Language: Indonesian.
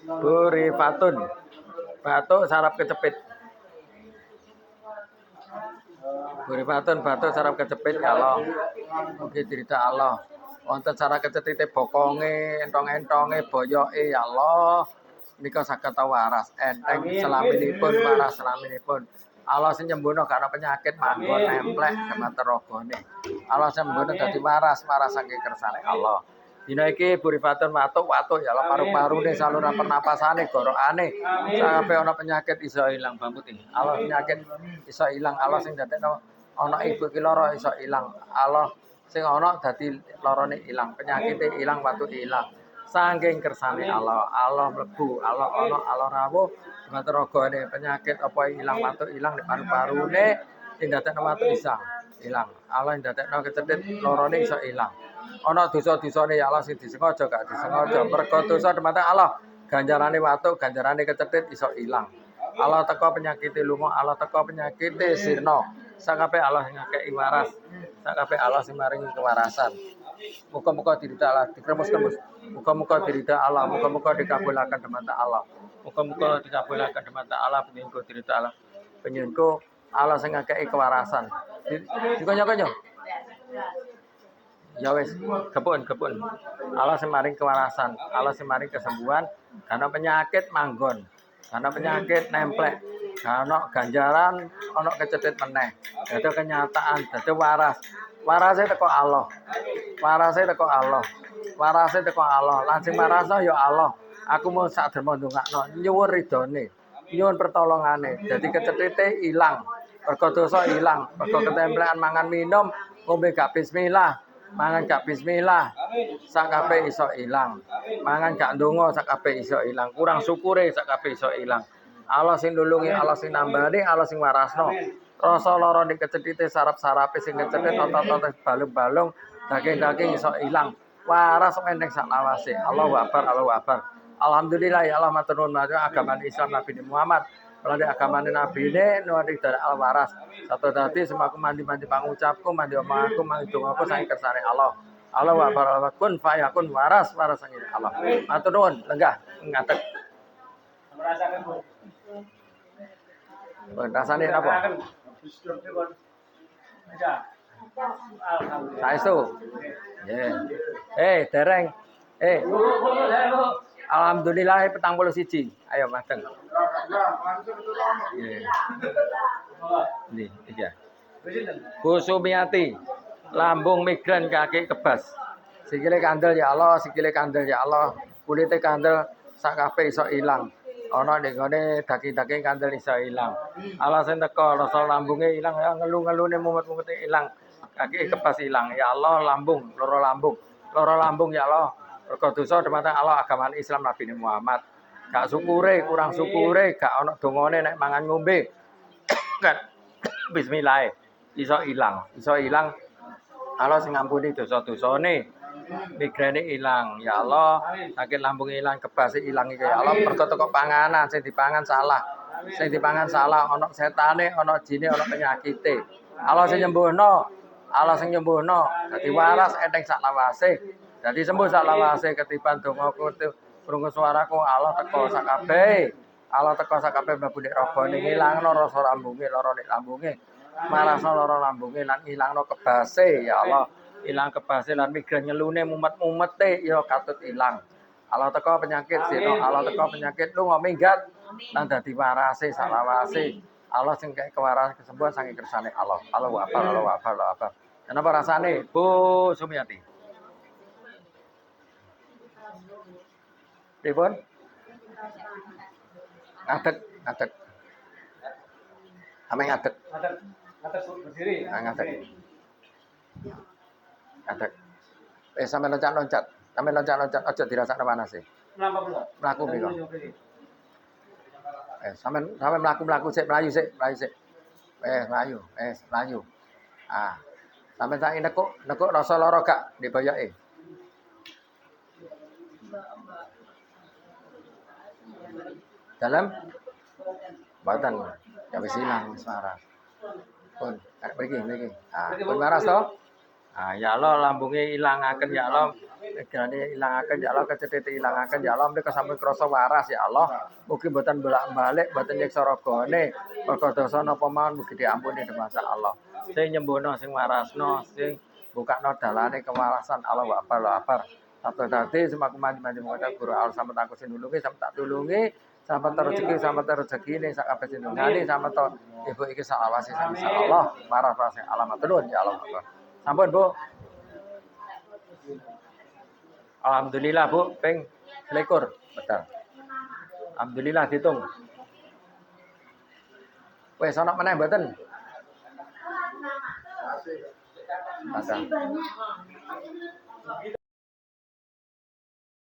Burifatun. Batuk saraf kecepit. Burifatun batuk saraf kecepit ya Allah. Mugi dirida Allah. Wonten saraf kecepite bokonge, entong-entonge, boyoke ya Allah. Nika saged waras enteng selaminipun waras selaminipun. Allah sing nyembuhno gak ana penyakit manggon nemplek dhumateng ragane. Allah sing nyembuhno dadi waras saking kersane Allah. Dina iki burifatun watuk ya Allah paru-parune saluran pernapasane gorokane sampe ana penyakit iso ilang bambuti. Allah penyakit iso ilang Allah sing dadekno ana ibu ki lara iso ilang. Allah sing ana dadi larane ilang, penyakite ilang, watu ilang. Saking kersane Allah, Allah mlebu, Allah ana, Allah rawuh, dhumateng ragane penyakit apa ilang, watu ilang di paru-parune sing dadekno watu ilang, ilang. Allah sing dadekno kecethit larane iso ilang. Ana dosa-dosane ya Allah sing disengaja gak disengaja. Mergo dosa dhumateng Allah, ganjarane watu, ganjarane kecethit iso ilang. Allah teko penyakite lunga, Allah teko penyakite sirna. Sakabeh Allah sing ngakei waras. Sakabeh Allah sing maringi kewarasan. Muga-muga dirida Allah, dikremus-kremus. Muga-muga dirida Allah, muga-muga dikabulaken dhumateng Allah. Muga-muga dikabulaken dhumateng Allah penyengko dirida Allah. Penyengko Allah sing ngakei kewarasan. Dikonyo-konyo. Ya wis, kebun. Allah sing maring kewarasan, Allah sing maring kesembuhan, karena penyakit manggon, karena penyakit nemplek, karena ganjaran ana kecethit meneh. Dadi kenyataan, dadi waras. Warase teko Allah. Warase teko Allah. Warase teko Allah. Lan sing marasa ya Allah. Aku mau sak derma ndongakno nyuwun ridone, nyuwun pertolongane. Dadi kecethite ilang, mergo dosa ilang, mergo ketemplekan mangan minum, ngombe gak bismillah. Mangan gak bismillah, sak kabeh iso ilang. Mangan gak ndonga, sak kabeh iso ilang. Kurang syukure, sak kabeh iso ilang. Allah sing nulungi, Allah sing nambani, Allah sing warasno. Rasa lara ning kecethite saraf-sarape sing kecethit otot-otot balung-balung, daging-daging iso ilang. Waras enteng sak lawase. Allahu Akbar, Allahu Akbar. Alhamdulillah ya Allah matur nuwun agama Islam Nabi Muhammad. Melalui agama Nabi ini, nuwun dari al-waras. Satu dadi semaku mandi-mandi pangucapku, mandi omonganku, mandi dongaku saking kersane Allah. Allah wa baraka kun fayakun waras saking Allah. Matur nuwun, lenggah ngadeg. Rasane napa? Saestu. Dereng. Alhamdulillah 41. Ayo madeng. Nih, iya. Bu Sumiati, lambung migran kaki kebas. Sikile kandel ya Allah, sikile kandel ya Allah. Kulite kandel sak kabeh iso ilang. Ana ning gone daging-daging kandel iso ilang. Allah sing teko rasa lambunge ilang, ya ngelu-ngelune mumet-mumete ilang. Kaki kebas ilang. Ya Allah, lambung, loro lambung. Loro lambung ya Allah. Mergo dosa dhumateng Allah agama Islam Nabi Muhammad. Gak syukure, kurang syukure, gak ana dongane nek mangan ngombe. Bismillah. Iso ilang. Allah sing ngampuni dosa-dosane. Migrene ilang. Ya Allah, sakit lambung ilang, kebase ilang iki ya Allah. Mergo teko panganan sing dipangan salah. Sing dipangan salah ana setane, ana jine, ana penyakite. Allah sing nyembuhno. Allah sing nyembuhno. Dadi waras enteng sak lawase. Dadi sembuh sak lawase ketiban dongaku krungu suaraku Allah teko sak kabeh. Allah teko sak kabeh mlebu nek ragane ngilangno rasa lambunge, lara nek lambunge. Marasno lara lambunge lan ilangno kebase ya Allah. Ilang kebase lan migran nyelune mumet-mumete ya katut ilang. Allah teko penyakit sira, Allah teko penyakit lunga minggat lan dadi warase sak lawase. Allah sing kaya kewarasan kesembuhan saking kersane Allah. Allahu Akbar, Allahu Akbar, Allahu Akbar. Kenapa rasane Bu Sumiati? Pripun? Ngadeg. Ame ngadeg. Ngadeg berdiri. Ngadeg. Sampe loncat-loncat. Aja dirasakno panase. Mlaku mriko. Sampe mlaku sik, mlayu sik. Mlayu. Sampe saiki nekuk rasa lara gak ndek boyoke? Dalam mboten. Ya wis ilang wis waras. Pun, mriki. Pun waras to? Ya Allah lambunge ilangaken ya Allah. regane ilangaken ya Allah, kecethite ilangaken ya Allah, menika sampun krasa waras ya Allah. Mugi mboten bolak-balik, mboten nyiksa ragane. Merga dosa napa mawon mugi diampuni dematsa Allah. Sing nyembuhno, sing warasno, sing bukakno dalane kewarasan Allah wa akbar. Sabda dadi semaku mandi mengucap guru Allah sampe aku sing nulungi, sampe tak tulungi, sampe rezeki ning sak kabeh sing nulungi, sampe to ibu iki salawase insyaallah marah sing alamat nuwun ya Allah. Sampun Bu. Alhamdulillah Bu, ping 21. Betul. Alhamdulillah ditung. Wes ana meneh mboten? Ada.